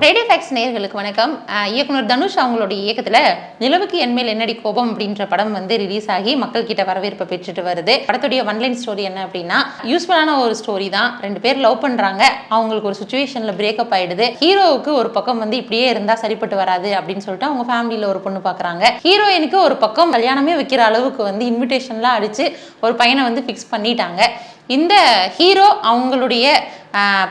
Friday facts நேயர்களுக்கு வணக்கம். இயக்குனர் தனுஷ் அவங்களுடைய இயக்கத்தில் நிலவுக்கு என்மேல் என்னடி கோபம் அப்படின்ற படம் வந்து ரிலீஸ் ஆகி மக்கள் கிட்ட வரவேற்பை பெற்றுட்டு வருது. படத்துடைய ஒன்லைன் ஸ்டோரி என்ன அப்படின்னா, யூஸ்ஃபுல்லான ஒரு ஸ்டோரி தான். 2 பேர் லவ் பண்றாங்க, அவங்களுக்கு ஒரு சுச்சுவேஷன்ல பிரேக்கப் ஆயிடுது. ஹீரோவுக்கு ஒரு பக்கம் வந்து இப்படியே இருந்தா சரிப்பட்டு வராது அப்படின்னு சொல்லிட்டு அவங்க ஃபேமிலியில ஒரு பொண்ணு பாக்குறாங்க. ஹீரோயினுக்கு ஒரு பக்கம் கல்யாணமே வைக்கிற அளவுக்கு வந்து இன்விடேஷன்லாம் அடிச்சு ஒரு பையனை வந்து ஃபிக்ஸ் பண்ணிட்டாங்க. இந்த ஹீரோ அவங்களுடைய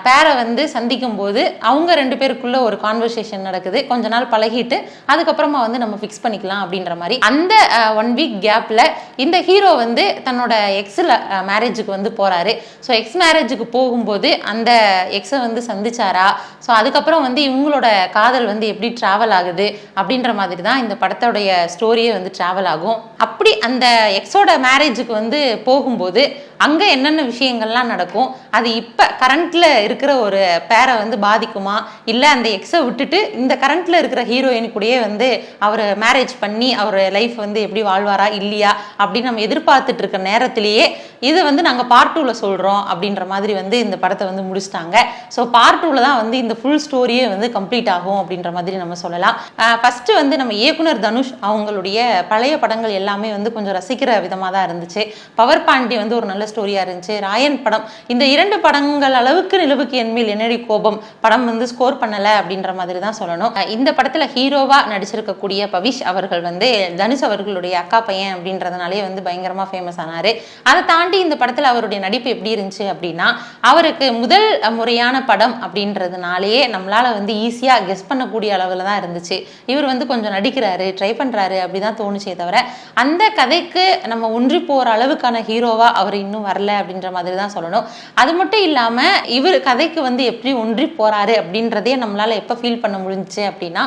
பேரை வந்து சந்திக்கும் போது அவங்க 2 பேருக்குள்ள ஒரு கான்வர்சேஷன் நடக்குது. கொஞ்ச நாள் பழகிட்டு அதுக்கப்புறமா வந்து நம்ம ஃபிக்ஸ் பண்ணிக்கலாம் அப்படின்ற மாதிரி. அந்த 1 வீக் கேப்ல இந்த ஹீரோ வந்து தன்னோட எக்ஸில் மேரேஜுக்கு வந்து போறாரு. ஸோ எக்ஸ் மேரேஜுக்கு போகும்போது அந்த எக்ஸை வந்து சந்திச்சாரா, ஸோ அதுக்கப்புறம் வந்து இவங்களோட காதல் வந்து எப்படி ட்ராவல் ஆகுது அப்படின்ற மாதிரி தான் இந்த படத்தோடைய ஸ்டோரியே வந்து ட்ராவல் ஆகும். அப்படி அந்த எக்ஸோட மேரேஜுக்கு வந்து போகும்போது அங்கே என்னென்ன விஷயங்கள்லாம் நடக்கும், அது இப்போ கரண்ட்ல இருக்கிற ஒரு பேரை வந்து பாதிக்குமா, இல்லை அந்த எக்ஸை விட்டுட்டு இந்த கரண்ட்ல இருக்கிற ஹீரோயின் கூடயே வந்து அவர் மேரேஜ் பண்ணி அவர் லைஃப் வந்து எப்படி வாழ்வாரா இல்லையா அப்படின்னு நம்ம எதிர்பார்த்துட்டு இருக்க நேரத்திலேயே இது வந்து நாங்கள் பார்ட் 2ல சொல்கிறோம் அப்படின்ற மாதிரி வந்து இந்த படத்தை வந்து முடிச்சிட்டாங்க. ஸோ பார்ட் 2ல தான் வந்து இந்த ஃபுல் ஸ்டோரியே வந்து கம்ப்ளீட் ஆகும் அப்படின்ற மாதிரி நம்ம சொல்லலாம். ஃபர்ஸ்ட் வந்து நம்ம இயக்குனர் தனுஷ் அவங்களுடைய பழைய படங்கள் எல்லாமே வந்து கொஞ்சம் ரசிக்கிற விதமாக தான் இருந்துச்சு. பவர் பாண்டி வந்து ஒரு நல்ல ஸ்டோரியா இருந்துச்சு. ராயன் படம், இந்த 2 படங்கள் அளவுக்கு நிலவுக்கு என்மேல் என்னடி கோபம் படம் வந்து ஸ்கோர் பண்ணல அப்படின்ற மாதிரி தான் சொல்லணும். இந்த படத்துல ஹீரோவா நடிச்சிருக்கக்கூடிய பவிஷ் அவர்கள் வந்து தனுஷ் அவர்களுடைய அக்கா பையன் அப்படின்றதுனாலே வந்து பயங்கரமா ஃபேமஸ் ஆனாரு. அதை தாண்டி இந்த படத்துல அவருடைய நடிப்பு எப்படி இருந்துச்சு அப்படின்னா, அவருக்கு முதல் முறையான படம் அப்படின்றதுனாலேயே நம்மளால வந்து ஈஸியா கெஸ் பண்ணக்கூடிய அளவுல தான் இருந்துச்சு. இவர் வந்து கொஞ்சம் நடிக்கிறாரு, ட்ரை பண்றாரு அப்படிதான் தோணுச்சே தவிர அந்த கதைக்கு நம்ம ஒன்றி போற அளவுக்கான ஹீரோவா அவர் இன்னும் வரல அப்படின்ற மாதிரி தான் சொல்லணும். அது மட்டும் இல்லாம இவர் கதைக்கு வந்து எப்படி ஒன்றி போறாரு அப்படின்றதே நம்மளால எப்ப ஃபீல் பண்ண முடிஞ்சுச்சு அப்படின்னா,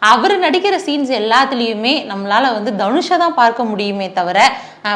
அவர் நடிக்கிற சீன்ஸ் எல்லாத்துலேயுமே நம்மளால வந்து தனுஷை தான் பார்க்க முடியுமே தவிர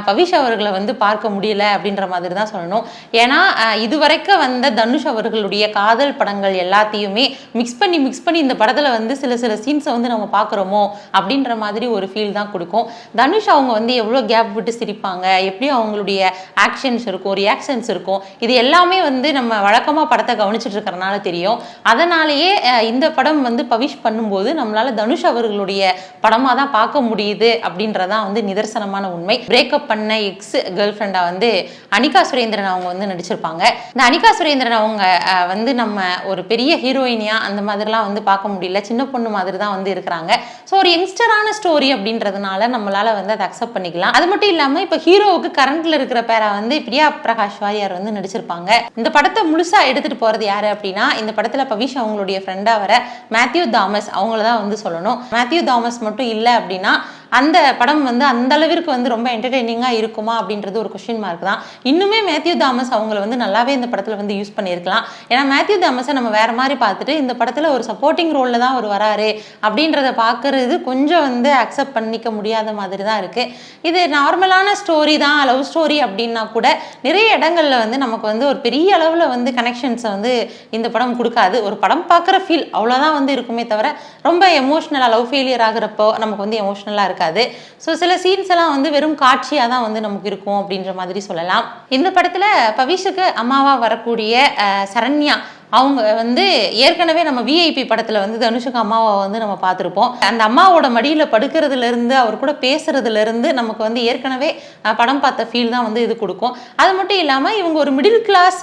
பவிஷ் அவர்களை வந்து பார்க்க முடியல அப்படின்ற மாதிரி தான் சொல்லணும். ஏன்னா இதுவரைக்கும் வந்த தனுஷ் அவர்களுடைய காதல் படங்கள் எல்லாத்தையுமே மிக்ஸ் பண்ணி இந்த படத்துல வந்து சில சீன்ஸை வந்து நம்ம பார்க்குறோமோ அப்படின்ற மாதிரி ஒரு ஃபீல் தான் கொடுக்கும். தனுஷ் அவங்க வந்து எவ்வளோ கேப் விட்டு சிரிப்பாங்க, எப்படி அவங்களுடைய ஆக்ஷன்ஸ் இருக்கும், ரியாக்ஷன்ஸ் இருக்கும், இது எல்லாமே வந்து நம்ம வழக்கமாக படத்தை கவனிச்சுட்டு இருக்கிறனால தெரியும். அதனாலேயே இந்த படம் வந்து பவிஷ் பண்ணும்போது நம்மளால தனுஷ் அவர்களுடைய படமாக தான் பார்க்க முடியுது அப்படின்றதான் வந்து நிதர்சனமான உண்மை. பிரேக்கப் பண்ண எக்ஸ் கேர்ள் ஃப்ரெண்டா வந்து அனிகா சுரேந்திரன் அவங்க வந்து நடிச்சிருப்பாங்க. இந்த அனிகா சுரேந்திரன் அவங்க வந்து நம்ம ஒரு பெரிய ஹீரோயினியா அந்த மாதிரிலாம் வந்து பார்க்க முடியல, சின்ன பொண்ணு மாதிரி தான் வந்து இருக்கிறாங்க. ஸோ ஒரு யங்ஸ்டரான ஸ்டோரி அப்படின்றதுனால நம்மளால வந்து அதை அக்செப்ட் பண்ணிக்கலாம். அது மட்டும் இல்லாமல் இப்போ ஹீரோவுக்கு கரண்ட்ல இருக்கிற பேரா வந்து பிரியா பிரகாஷ் வாரியார் வந்து நடிச்சிருப்பாங்க. இந்த படத்தை முழுசா எடுத்துட்டு போறது யாரு அப்படின்னா, இந்த படத்துல பவிஷ் அவங்களுடைய ஃப்ரெண்டா வர மேத்யூ தாமஸ் அவங்கள தான் வந்து சொல்லணும். மேத்யூ தாமஸ் மட்டும் இல்லை அப்படின்னா அந்த படம் வந்து அந்த அளவிற்கு வந்து ரொம்ப என்டர்டெய்னிங்கா இருக்குமா அப்படின்றது ஒரு கொஸ்டின் மார்க் தான். இன்னுமே மேத்யூ தாமஸ் அவங்களை வந்து நல்லாவே இந்த படத்துல வந்து யூஸ் பண்ணியிருக்கலாம். ஏன்னா மேத்யூ தாமஸை நம்ம வேற மாதிரி பார்த்துட்டு இந்த படத்துல ஒரு சப்போர்ட்டிங் ரோல்ல தான் அவர் வராரு அப்படின்றத பார்க்கறது கொஞ்சம் வந்து அக்செப்ட் பண்ணிக்க முடியாத மாதிரி தான் இருக்கு. இது நார்மலான ஸ்டோரி தான், லவ் ஸ்டோரி அப்படின்னா கூட நிறைய இடங்கள்ல வந்து நமக்கு வந்து ஒரு பெரிய அளவுல வந்து கனெக்ஷன்ஸை வந்து இந்த படம் கொடுக்காது. ஒரு படம் பார்க்குற ஃபீல் அவ்வளோதான் வந்து இருக்குமே தவிர ரொம்ப எமோஷ்னலாக லவ் ஃபெயிலியர் ஆகுறப்போ நமக்கு வந்து எமோஷ்னலாக இருக்காது. ஸோ சில சீன்ஸ் எல்லாம் வந்து வெறும் காட்சியாக தான் வந்து நமக்கு இருக்கும் அப்படின்ற மாதிரி சொல்லலாம். இந்த படத்தில் பவிஷுக்கு அம்மாவா வரக்கூடிய சரண்யா அவங்க வந்து ஏற்கனவே நம்ம விஐபி படத்துல வந்து தனுஷுக்கு அம்மாவை வந்து நம்ம பார்த்துருப்போம். அந்த அம்மாவோட மடியில படுக்கிறதுல இருந்து அவர் கூட பேசுறதுல இருந்து நமக்கு வந்து ஏற்கனவே படம் பார்த்த ஃபீல் தான் வந்து இது கொடுக்கும். அது மட்டும் இல்லாம இவங்க ஒரு மிடில் கிளாஸ்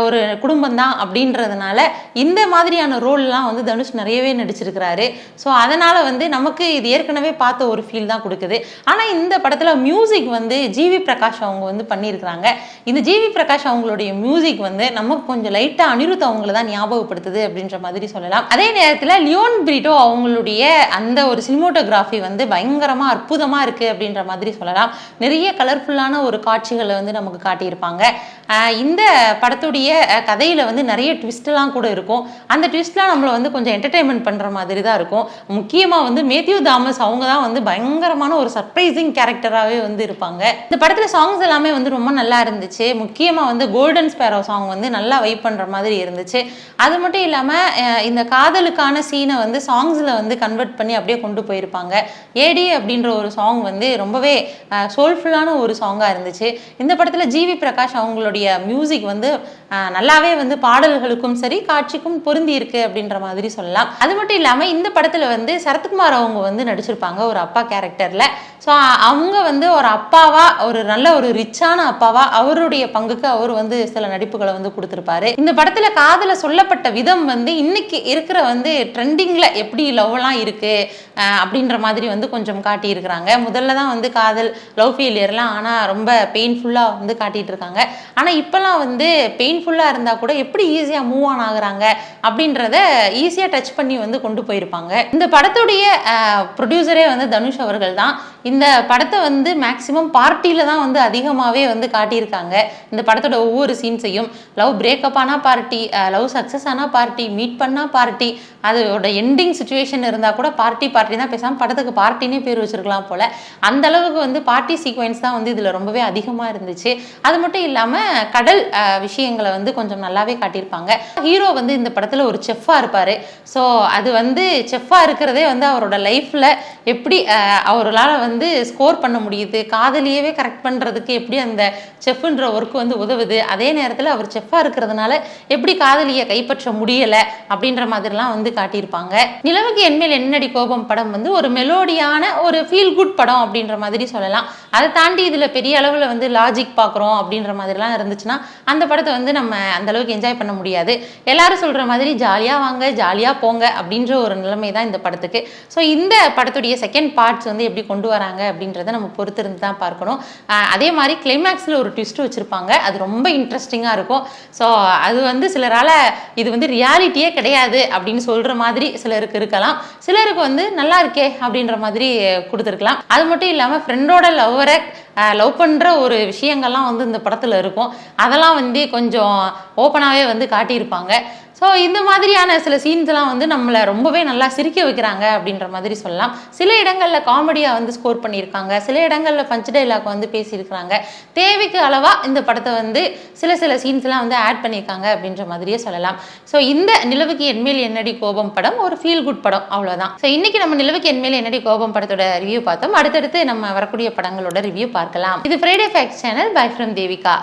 ஒரு குடும்பம் தான் அப்படின்றதுனால இந்த மாதிரியான ரோல்லாம் வந்து தனுஷ் நிறையவே நடிச்சிருக்கிறாரு. ஸோ அதனால வந்து நமக்கு இது ஏற்கனவே பார்த்த ஒரு ஃபீல் தான் கொடுக்குது. ஆனா இந்த படத்துல மியூசிக் வந்து ஜிவி பிரகாஷ் அவங்க வந்து பண்ணியிருக்கிறாங்க. இந்த ஜிவி பிரகாஷ் அவங்களுடைய மியூசிக் வந்து நமக்கு கொஞ்சம் லைட்டா அனிருத் அவங்கள தான் ஞாபகப்படுத்துது அப்படின்ற மாதிரி சொல்லலாம். அதே நேரத்தில் லியோன் பிரிட்டோ அவங்களுடைய அந்த ஒரு சினிமோட்டோகிராஃபி வந்து பயங்கரமா அற்புதமா இருக்கு அப்படின்ற மாதிரி சொல்லலாம். நிறைய கலர்ஃபுல்லான ஒரு காட்சிகளை வந்து நமக்கு காட்டியிருப்பாங்க. இந்த படத்துடைய கதையில வந்து நிறைய ட்விஸ்ட்லாம் கூட இருக்கும். அந்த ட்விஸ்ட்லாம் நம்மளை வந்து கொஞ்சம் என்டர்டைன்மெண்ட் பண்ற மாதிரி தான் இருக்கும். முக்கியமா வந்து மேத்யூ தாமஸ் அவங்க தான் வந்து பயங்கரமான ஒரு சர்ப்ரைசிங் கேரக்டராகவே வந்து இருப்பாங்க. இந்த படத்துல சாங்ஸ் எல்லாமே வந்து ரொம்ப நல்லா இருந்துச்சு. முக்கியமா வந்து கோல்டன் ஸ்பேரோ சாங் வந்து நல்லா வைப் பண்ற மாதிரி இருந்துச்சு. அது மட்டும் இல்லாம இந்த காதலுக்கான சீனை வந்து சாங்ஸ்ல வந்து கன்வெர்ட் பண்ணி அப்படியே கொண்டு போயிருப்பாங்க. ஏடி அப்படின்ற ஒரு சாங் வந்து ரொம்பவே சோல்ஃபுல்லான ஒரு சாங்கா இருந்துச்சு. இந்த படத்துல ஜிவி பிரகாஷ் அவங்களுடைய அவங்களுடைய மியூசிக் வந்து நல்லாவே வந்து பாடல்களுக்கும் சரி காட்சிக்கும் பொருந்தி இருக்கு அப்படின்ற மாதிரி சொல்லலாம். அது மட்டும் இல்லாமல் இந்த படத்தில் வந்து சரத்குமார் அவங்க வந்து நடிச்சிருப்பாங்க ஒரு அப்பா கேரக்டரில். ஸோ அவங்க வந்து ஒரு அப்பாவா, ஒரு நல்ல ஒரு ரிச்சான அப்பாவா அவருடைய பங்குக்கு அவர் வந்து சில நடிப்புகளை வந்து கொடுத்துருப்பாரு. இந்த படத்தில் காதல சொல்லப்பட்ட விதம் வந்து இன்னைக்கு இருக்கிற வந்து ட்ரெண்டிங்கில் எப்படி லவ்லாம் இருக்கு அப்படின்ற மாதிரி வந்து கொஞ்சம் காட்டியிருக்கிறாங்க. முதல்ல தான் வந்து காதல் லவ் ஃபெயிலியர்லாம் ஆனால் ரொம்ப பெயின்ஃபுல்லாக வந்து காட்டிட்டு இருக்காங்க. ஆனால் இப்போல்லாம் வந்து பெயின்ஃபுல்லாக இருந்தால் கூட எப்படி ஈஸியாக மூவ் ஆன் ஆகுறாங்க அப்படின்றத ஈஸியாக டச் பண்ணி வந்து கொண்டு போயிருப்பாங்க. இந்த படத்துடைய ப்ரொடியூசரே வந்து தனுஷ் அவர்கள் தான். இந்த படத்தை வந்து மேக்சிமம் பார்ட்டியில் தான் வந்து அதிகமாகவே வந்து காட்டியிருக்காங்க. இந்த படத்தோட ஒவ்வொரு சீன்ஸையும் லவ் பிரேக்கப் ஆனால் பார்ட்டி, லவ் சக்ஸஸ் ஆனால் பார்ட்டி, மீட் பண்ணால் பார்ட்டி, அதோட எண்டிங் சுச்சுவேஷன் இருந்தால் கூட பார்ட்டி தான், பேசாமல் படத்துக்கு பார்ட்டினே பேர் வச்சிருக்கலாம் போல. அந்த அளவுக்கு வந்து பார்ட்டி சீக்வென்ஸ் தான் வந்து இதில் ரொம்பவே அதிகமாக இருந்துச்சு. அது மட்டும் இல்லாமல் கடல் விஷயங்களை வந்து கொஞ்சம் நல்லாவே காட்டியிருப்பாங்க. ஹீரோ வந்து இந்த படத்தில் ஒரு செஃப்பாக இருப்பார். ஸோ அது வந்து செஃப்பாக இருக்கிறதே வந்து அவரோட லைஃப்பில் எப்படி அவரால் வந்து ஸ்கோர் பண்ண முடியுது, காதலியவே கரெக்ட் பண்ணுறதுக்கு எப்படி அந்த செஃப்ன்ற ஒர்க் வந்து உதவுது, அதே நேரத்தில் அவர் செஃப்பாக இருக்கிறதுனால எப்படி காதலியை கைப்பற்ற முடியலை அப்படின்ற மாதிரிலாம் வந்து காட்டியிருப்பாங்க. நிலவுக்கு என்மேல் என்னடி கோபம் படம் வந்து ஒரு மெலோடியான ஒரு ஃபீல் குட் படம் அப்படின்ற மாதிரி சொல்லலாம். அதை தாண்டி இதில் பெரிய அளவில் வந்து லாஜிக் பார்க்குறோம் அப்படின்ற மாதிரிலாம் இருந்துச்சுன்னா அந்த படத்தை வந்து நம்ம அந்த அளவுக்கு என்ஜாய் பண்ண முடியாது. எல்லாரும் சொல்கிற மாதிரி ஜாலியாக வாங்க ஜாலியாக போங்க அப்படின்ற ஒரு நிலைமை தான் இந்த படத்துக்கு. ஸோ இந்த படத்துடைய செகண்ட் பார்ட்ஸ் வந்து எப்படி கொண்டு வராங்க அப்படின்றத நம்ம பொறுத்திருந்து தான் பார்க்கணும். அதே மாதிரி கிளைமேக்ஸில் ஒரு ட்விஸ்ட் வச்சுருப்பாங்க, அது ரொம்ப இன்ட்ரெஸ்டிங்காக இருக்கும். ஸோ அது வந்து சிலரால் இது வந்து ரியாலிட்டியே கிடையாது அப்படின்னு சொல்கிற மாதிரி சிலருக்கு இருக்கலாம், சிலருக்கு வந்து நல்லா இருக்கே அப்படின்ற மாதிரி கொடுத்துருக்கலாம். அது மட்டும் இல்லாமல் ஃப்ரெண்டோட லவ்வரை லவ் பண்ணுற ஒரு விஷயங்கள்லாம் வந்து இந்த படத்தில் இருக்கும். அதெல்லாம் வந்து கொஞ்சம் ஓப்பனாகவே வந்து காட்டியிருப்பாங்க. ஸோ இந்த மாதிரியான சில சீன்ஸ்லாம் வந்து நம்மளை ரொம்பவே நல்லா சிரிக்க வைக்கிறாங்க அப்படின்ற மாதிரி சொல்லலாம். சில இடங்களில் காமெடியாக வந்து ஸ்கோர் பண்ணியிருக்காங்க, சில இடங்களில் பஞ்ச் டைலாக் வந்து பேசியிருக்கிறாங்க. தேவைக்கு அளவாக இந்த படத்தை வந்து சில சீன்ஸ்லாம் வந்து ஆட் பண்ணியிருக்காங்க அப்படின்ற மாதிரியே சொல்லலாம். ஸோ இந்த நிலவுக்கு என்மேல் என்னடி கோபம் படம் ஒரு ஃபீல் குட் படம், அவ்வளோதான். ஸோ இன்றைக்கி நம்ம நிலவுக்கு என்மேல் என்னடி கோபம் படத்தோட ரிவ்யூ பார்த்தோம். அடுத்தடுத்து நம்ம வரக்கூடிய படங்களோட ரிவ்யூ பார்க்கலாம். இது Friday facts channel. By from Devika.